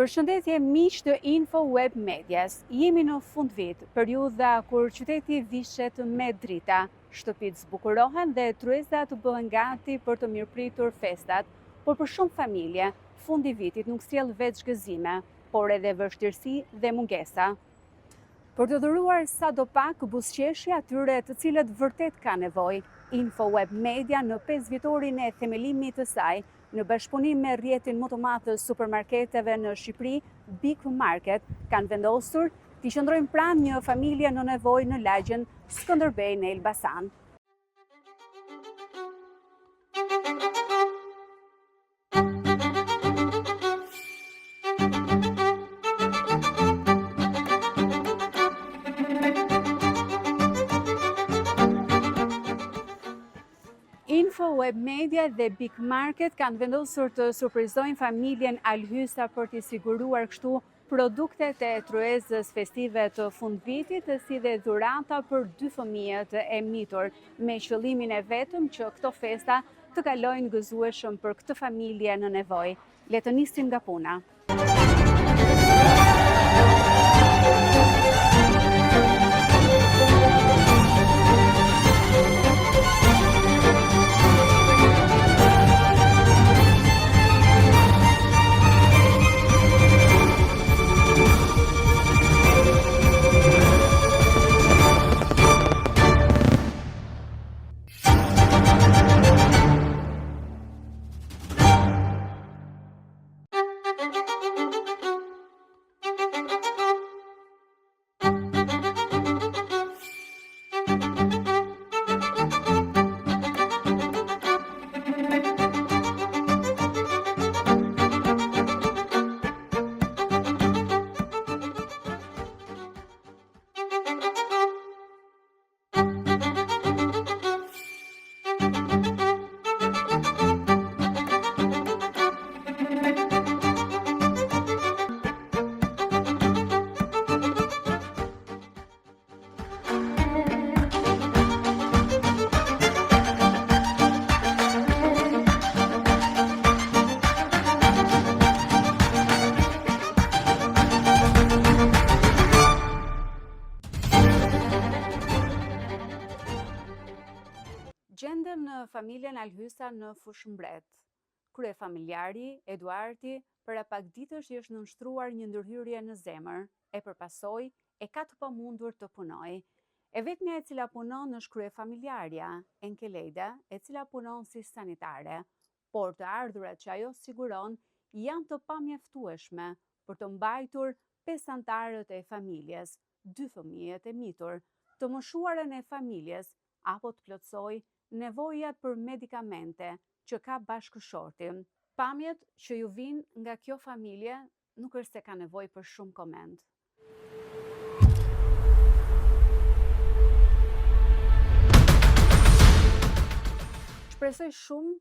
Përshëndetje miq të Info Web Medias. Jemi në fund vit, periudha kur qyteti vishet me drita, shtëpitë zbukurohen dhe tryezat bëhen gati për të mirëpritur festat, por për shumë familje, fundi vitit nuk sjell veç gëzime, por edhe vështirësi dhe mungesa. Për të dhuruar sadopak buzëqeshje atyre të cilët vërtet ka nevojë, Info Web Media në 5 vjetorin e themelimit të saj, në bashkëpunim me rrjetin më të madh të supermarketeve në Shqipëri, Big Market, kanë vendosur t'i qëndrojnë pranë një familje në nevojë në lagjen Skënderbej në Elbasan. Info Web Media dhe Big Market kanë vendosur të surprizojnë familjen Alhysa për t'i siguruar kështu produktet e tryezës festive të fundvitit, si dhe dhurata për 2 fëmijët e mitur, me qëllimin e vetëm që këto festa të kalojnë gëzueshëm për këtë familje në nevojë. Le të nisim nga puna. Gjendem në familjen Alhysa në Fushëmbret. Kryefamiljari Eduardi para pak ditësh i është nënshtruar një ndërhyrje në zemër, e përpasoj e ka të pamundur të punoj. E vetmja e cila punon është kryefamiljarja, Enkelejda, e cila punon si sanitare, por të ardhurat që ajo siguron janë të pamjaftueshme për të mbajtur 5 anëtarët e familjes, 2 fëmijët e mitur, të moshuarën e familjes, apo të plotësoj nevojat për medikamente që ka bashkëshorti. Pamjet që ju vinë nga kjo familje nuk është se ka nevojë për shumë koment. Shpresoj shumë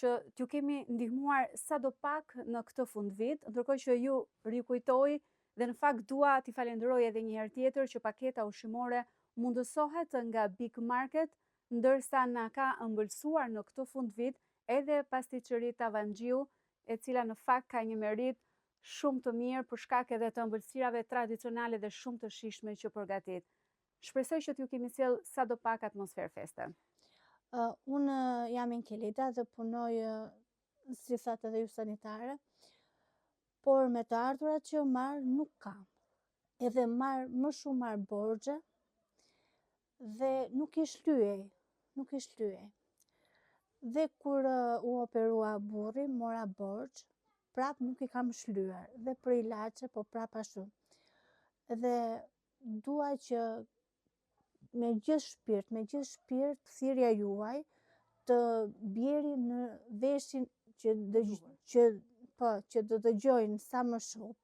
që t'ju kemi ndihmuar sadopak në këtë fundvit, ndërkohë që ju rikujtoj dhe në fakt dua t'i falenderoj edhe një herë tjetër që paketa ushqimore mundësohet nga Big Market, ndërsa na ka ëmbëlsuar në këtë fundvit edhe pasticëria Tavanxhiu, e cila në fakt ka një merit shumë të mirë për shkak edhe të ëmbëlsirave tradicionale dhe shumë të shijshme që përgatit. Shpresoj që t'ju kemi sjell sadopak atmosferë feste. Unë jam Enkelida dhe punoj, si thatë edhe ju, sanitare, por me të ardhurat që marr nuk kam. Edhe më shumë marr borxhe dhe nuk i shlyej. Dhe kur u operua burri, mora borxh, prap nuk i kam shlyer, dhe për ilaçe, po prap ashtu. Dhe dua që me gjithë shpirt thirrja juaj të bjeri në veshin që do dëgjojnë sa më shumë,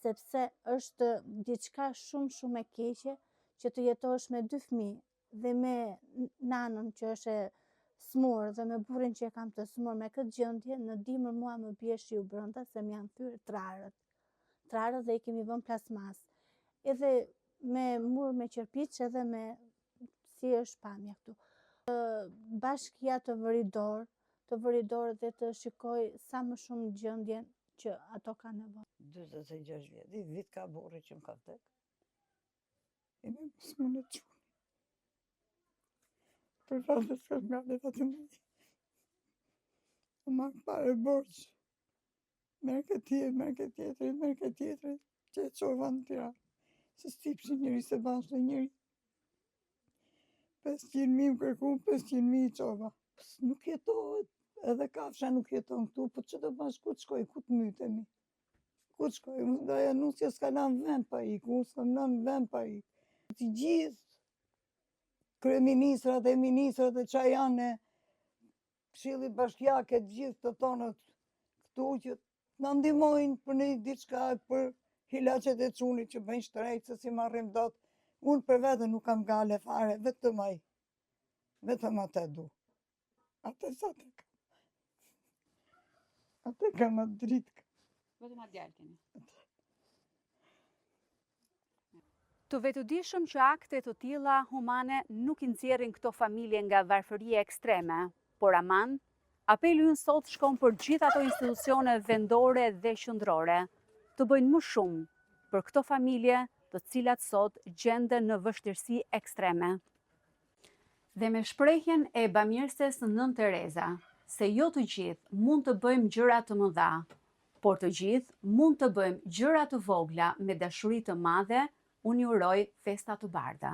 sepse është diçka shumë e keqe që të jetosh me 2 fëmijë dhe me nanën që është e smur dhe me burrin që e kam të smur me këtë gjendje, në dimër mua më bie shiu brenda se më janë thyer trarët dhe i kemi vënë plasmas. Edhe me mur me qerpiç edhe me si është pamja këtu. Bashkia të vëri dorë dhe të shikoj sa më shumë gjendjen që ato ka nevojë. 46 vjetë, vit ka borë që më ka vdek. E me mësë më në qunë. Për fatë s'ka nga dhe të më. Më makë pare borqë. Merë këtë tjetëri, që e qova në Tiranë. Se s'tipë njëri se bashkë dhe njëri. 500.000 më kërku, 500.000 i qova. Nuk jetohet, edhe kafsha nuk jeton këtu, po që të bash ku të shkoj, ku të mytemi? Ku të shkoj, doja nusja s'ka lanë vend pa ik, unë s'kam lanë vend pa ik. Të gjithë, kryeministrat e ministrat e qa janë, Këshilli Bashkiake, të gjithë të tonët këtu që në ndihmojnë për një diçka, për hilaqet e çunit që bëjnë shtrejt, se si marrim dot. Unë për vete nuk kam gale fare, vetëm ai. Vetëm atë du. Atë sa të kam. Atë kam atë dritë. Vetëm atë djalë keni. Të vetëdijshëm që akte të tilla humane nuk i nxjerrin këto familje nga varfëria ekstreme, por aman, apeli ynë sot shkon për gjithë ato institucione vendore dhe qendrore, të bëjnë më shumë për këto familje të cilat sot gjenden në vështirësi ekstreme. Dhe me shprehjen e bamirëses Nën Tereza, se jo të gjithë mund të bëjmë gjëra të mëdha, por të gjithë mund të bëjmë gjëra të vogla me dashuri të madhe, unë ju uroj festa të bardha.